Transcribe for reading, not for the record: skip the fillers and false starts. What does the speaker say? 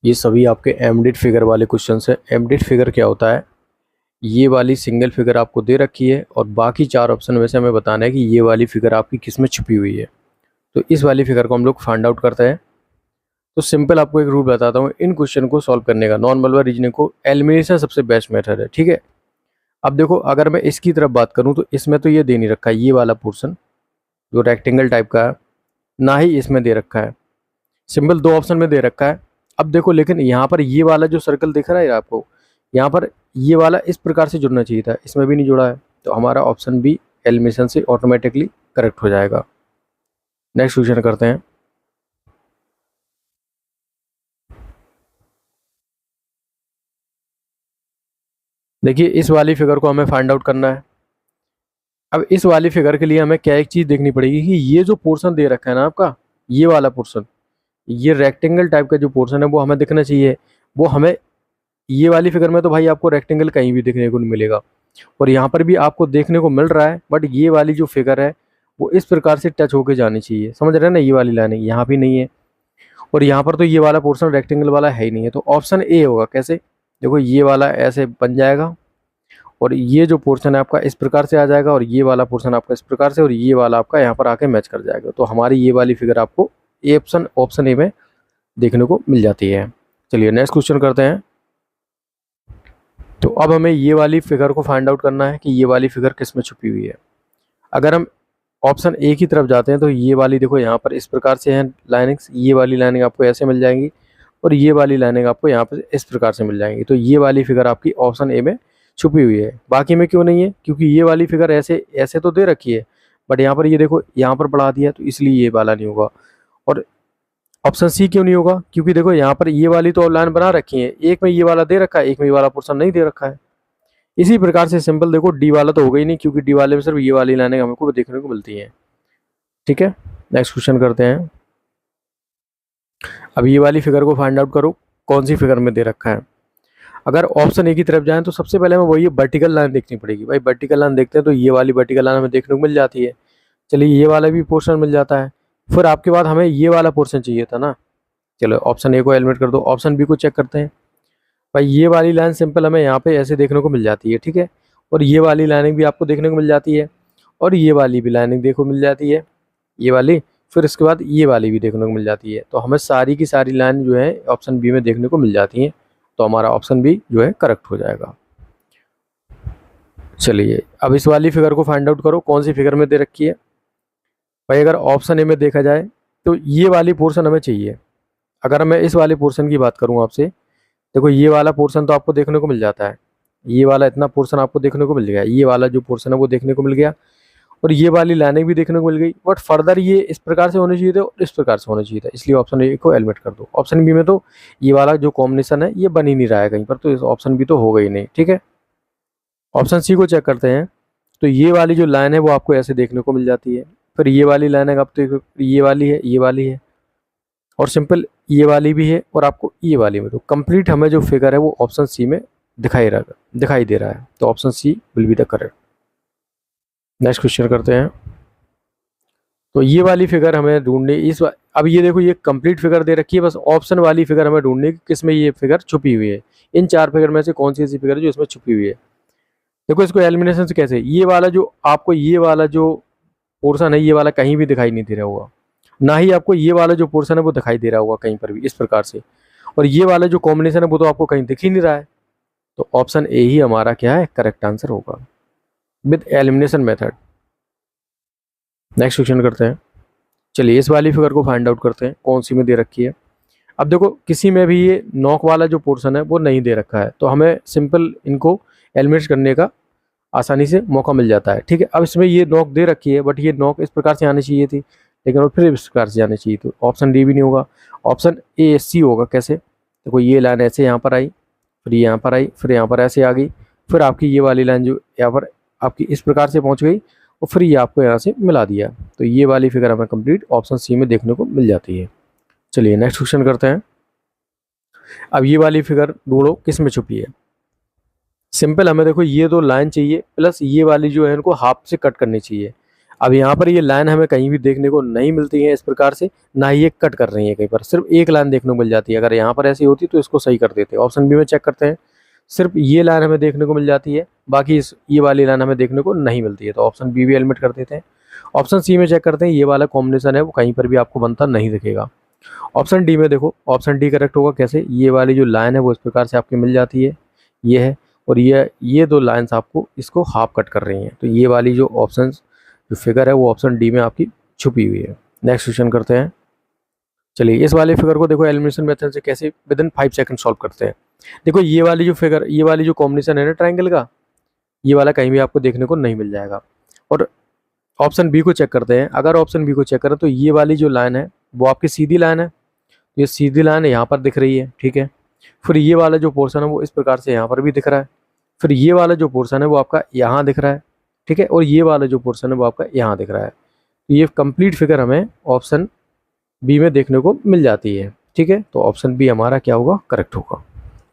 ये सभी आपके एमडिट फिगर वाले क्वेश्चंस हैं। एमडिट फिगर क्या होता है? ये वाली सिंगल फिगर आपको दे रखी है और बाकी 4 ऑप्शन में से हमें बताना है कि ये वाली फिगर आपकी किस में छुपी हुई है। तो इस वाली फिगर को हम लोग फाइंड आउट करते हैं। तो सिंपल आपको एक रूल बताता हूँ इन क्वेश्चन को सॉल्व करने का। नॉन मल्टीपल रीजनिंग को एलिमिनेशन सबसे बेस्ट मेथड है, ठीक है। अब देखो, अगर मैं इसकी तरफ बात करूँ तो इसमें तो ये दे नहीं रखा है, ये वाला पोर्शन जो रेक्टेंगल टाइप का है, ना ही इसमें दे रखा है। सिंपल 2 ऑप्शन में दे रखा है। अब देखो, लेकिन यहाँ पर ये वाला जो सर्कल दिख रहा है आपको, यहाँ पर ये वाला इस प्रकार से जुड़ना चाहिए था, इसमें भी नहीं जुड़ा है। तो हमारा ऑप्शन बी एलिमिनेशन से ऑटोमेटिकली करेक्ट हो जाएगा। नेक्स्ट क्वेश्चन करते हैं। देखिए, इस वाली फिगर को हमें फाइंड आउट करना है। अब इस वाली फिगर के लिए हमें क्या एक चीज़ देखनी पड़ेगी कि ये जो पोर्शन दे रखा है ना आपका, ये वाला पोर्शन, ये रेक्टेंगल टाइप का जो पोर्शन है वो हमें दिखना चाहिए। वो हमें ये वाली फिगर में तो भाई आपको रेक्टेंगल कहीं भी देखने को नहीं मिलेगा, और यहाँ पर भी आपको देखने को मिल रहा है, बट ये वाली जो फिगर है वो इस प्रकार से टच होके जानी चाहिए, समझ रहे हैं ना। ये वाली लाइन यहाँ भी नहीं है, और यहाँ पर तो ये वाला पोर्शन रेक्टेंगल वाला है ही नहीं है। तो ऑप्शन ए होगा। कैसे? देखो, ये वाला ऐसे बन जाएगा और ये जो पोर्शन है आपका इस प्रकार से आ जाएगा, और ये वाला पोर्शन आपका इस प्रकार से, और ये वाला आपका यहाँ पर आके मैच कर जाएगा। तो हमारी ये वाली फिगर आपको ए ऑप्शन ए में देखने को मिल जाती है। चलिए नेक्स्ट क्वेश्चन करते हैं। तो अब हमें ये वाली फिगर को फाइंड आउट करना है कि ये वाली फिगर किस में छुपी हुई है। अगर हम ऑप्शन ए की तरफ जाते हैं तो ये वाली देखो यहाँ पर इस प्रकार से है लाइनिंग्स, ये वाली लाइनिंग आपको ऐसे मिल जाएंगी, और ये वाली लाइनिंग आपको यहाँ पर इस प्रकार से मिल जाएंगी। तो ये वाली फिगर आपकी ऑप्शन ए में छुपी हुई है। बाकी में क्यों नहीं है? क्योंकि ये वाली फिगर ऐसे ऐसे तो दे रखी है, बट यहाँ पर ये देखो यहाँ पर बढ़ा दिया, तो इसलिए ये वाला नहीं होगा। और ऑप्शन सी क्यों नहीं होगा? क्योंकि देखो यहाँ पर ये वाली तो लाइन बना रखी है, एक में ये वाला दे रखा है, एक में ये वाला पोर्शन नहीं दे रखा है। इसी प्रकार से सिंपल देखो, डी वाला तो होगा ही नहीं, क्योंकि डी वाले में सिर्फ ये वाली लाइनें हमको देखने को मिलती हैं। ठीक है, नेक्स्ट क्वेश्चन करते हैं। अब ये वाली फिगर को फाइंड आउट करो कौन सी फिगर में दे रखा है। अगर ऑप्शन ए की तरफ जाएं तो सबसे पहले हमें वही वर्टिकल लाइन देखनी पड़ेगी। भाई वर्टिकल लाइन देखते हैं तो ये वाली वर्टिकल लाइन हमें देखने को मिल जाती है। चलिए, ये वाला भी पोर्शन मिल जाता है। फिर आपके बाद हमें ये वाला पोर्शन चाहिए था ना। चलो, ऑप्शन ए को एलिमिनेट कर दो, ऑप्शन बी को चेक करते हैं। भाई ये वाली लाइन सिंपल हमें यहाँ पे ऐसे देखने को मिल जाती है, ठीक है। और ये वाली लाइनिंग भी आपको देखने को मिल जाती है, और ये वाली भी लाइनिंग देखो मिल जाती है, ये वाली। फिर इसके बाद ये वाली भी देखने को मिल जाती है। तो हमें सारी की सारी लाइन जो है ऑप्शन बी में देखने को मिल जाती हैं। तो हमारा ऑप्शन बी जो है करेक्ट हो जाएगा। चलिए, अब इस वाली फिगर को फाइंड आउट करो कौन सी फिगर में दे रखी है। भाई अगर ऑप्शन ए में देखा जाए तो ये वाली पोर्शन हमें चाहिए। अगर मैं इस वाले पोर्शन की बात करूँ आपसे, देखो ये वाला पोर्शन तो आपको देखने को मिल जाता है, ये वाला इतना पोर्शन आपको देखने को मिल गया, ये वाला जो पोर्शन है वो देखने को मिल गया, और ये वाली लाइनिंग भी देखने को मिल गई। बट फर्दर ये इस प्रकार से होने चाहिए थे और इस प्रकार से होना चाहिए था, इसलिए ऑप्शन ए को एलिमिनेट कर दो। ऑप्शन बी में तो ये वाला जो कॉम्बिनेशन है ये बन ही नहीं रहा है कहीं पर, तो इस ऑप्शन बी तो होगा ही नहीं। ठीक है, ऑप्शन सी को चेक करते हैं। तो ये वाली जो लाइन है वो आपको ऐसे देखने को मिल जाती है। फिर ये वाली लाइन है, आप तो ये वाली है, ये वाली है, और सिंपल ये वाली भी है, और आपको ये वाली में। तो कंप्लीट हमें जो फिगर है वो ऑप्शन सी में दिखाई दे रहा है। तो option C will be the correct. Next question करते हैं। तो ये वाली फिगर हमें ढूंढनी अब ये देखो, ये कंप्लीट फिगर दे रखी है, बस ऑप्शन वाली फिगर हमें ढूंढनी है कि किसमें ये फिगर छुपी हुई है। इन 4 फिगर में से कौन सी ऐसी फिगर है जो इसमें छुपी हुई है। देखो, इसको एलिमिनेशन से कैसे, ये वाला जो आपको ये वाला जो पोर्शन है ये वाला कहीं भी दिखाई नहीं दे रहा होगा, ना ही आपको ये वाला जो पोर्शन है वो दिखाई दे रहा होगा कहीं पर भी इस प्रकार से, और ये वाला जो कॉम्बिनेशन है वो तो आपको कहीं दिख ही नहीं रहा है। तो ऑप्शन ए ही हमारा क्या है, करेक्ट आंसर होगा with elimination method. Next question करते हैं। चलिए, इस वाली फिगर को फाइंड आउट करते हैं कौन सी में दे रखी है। अब देखो, किसी में भी ये नॉक वाला जो पोर्शन है वो नहीं दे रखा है, तो हमें सिंपल इनको एलिमिनेट करने का आसानी से मौका मिल जाता है। ठीक है, अब इसमें ये नॉक दे रखी है, बट ये नॉक इस प्रकार से आनी चाहिए थी, लेकिन वो फिर इस प्रकार से आनी चाहिए, तो ऑप्शन डी भी नहीं होगा, ऑप्शन ए सी होगा। कैसे? देखो, ये लाइन ऐसे यहाँ पर आई, फिर यहाँ पर आई, फिर यहाँ पर ऐसे आ गई, फिर आपकी ये वाली लाइन जो यहाँ पर आपकी इस प्रकार से पहुँच गई, और फिर ये आपको यहाँ से मिला दिया। तो ये वाली फिगर हमें कंप्लीट ऑप्शन सी में देखने को मिल जाती है। चलिए नेक्स्ट क्वेश्चन करते हैं। अब ये वाली फिगर ढूंढो किस में छुपी है। सिंपल, हमें देखो ये 2 लाइन चाहिए, प्लस ये वाली जो है इनको हाफ से कट करनी चाहिए। अब यहाँ पर ये लाइन हमें कहीं भी देखने को नहीं मिलती है इस प्रकार से, ना ही ये कट कर रही है कहीं पर, सिर्फ एक लाइन देखने को मिल जाती है। अगर यहाँ पर ऐसी होती तो इसको सही कर देते। ऑप्शन बी में चेक करते हैं, सिर्फ ये लाइन हमें देखने को मिल जाती है, बाकी ये वाली लाइन हमें देखने को नहीं मिलती है, तो ऑप्शन बी भी एलिमिनेट कर देते हैं। ऑप्शन सी में चेक करते हैं, ये वाला कॉम्बिनेशन है वो कहीं पर भी आपको बनता नहीं दिखेगा। ऑप्शन डी में देखो, ऑप्शन डी करेक्ट होगा। कैसे? ये वाली जो लाइन है वो इस प्रकार से आपकी मिल जाती है, ये है, और ये दो लाइन्स आपको इसको हाफ कट कर रही हैं, तो ये वाली जो ऑप्शन जो फिगर है वो ऑप्शन डी में आपकी छुपी हुई है। नेक्स्ट क्वेश्चन करते हैं। चलिए इस वाले फिगर को देखो एलिमिनेशन मेथड से कैसे विद इन 5 सेकंड सॉल्व करते हैं। देखो ये वाली जो फिगर, ये वाली जो कॉम्बिनेशन है ना ट्रायंगल का, ये वाला कहीं भी आपको देखने को नहीं मिल जाएगा। और ऑप्शन बी को चेक करते हैं। अगर ऑप्शन बी को चेक करें तो ये वाली जो लाइन है वो आपकी सीधी लाइन है, ये सीधी लाइन यहाँ पर दिख रही है, ठीक है। फिर ये वाला जो पोर्शन है वो इस प्रकार से यहाँ पर भी दिख रहा है, फिर ये वाला जो पोर्शन है वो आपका यहाँ दिख रहा है, ठीक है, और ये वाला जो पोर्शन है वो आपका यहाँ दिख रहा है। तो ये कंप्लीट फिगर हमें ऑप्शन बी में देखने को मिल जाती है, ठीक है। तो ऑप्शन बी हमारा क्या होगा? करेक्ट होगा।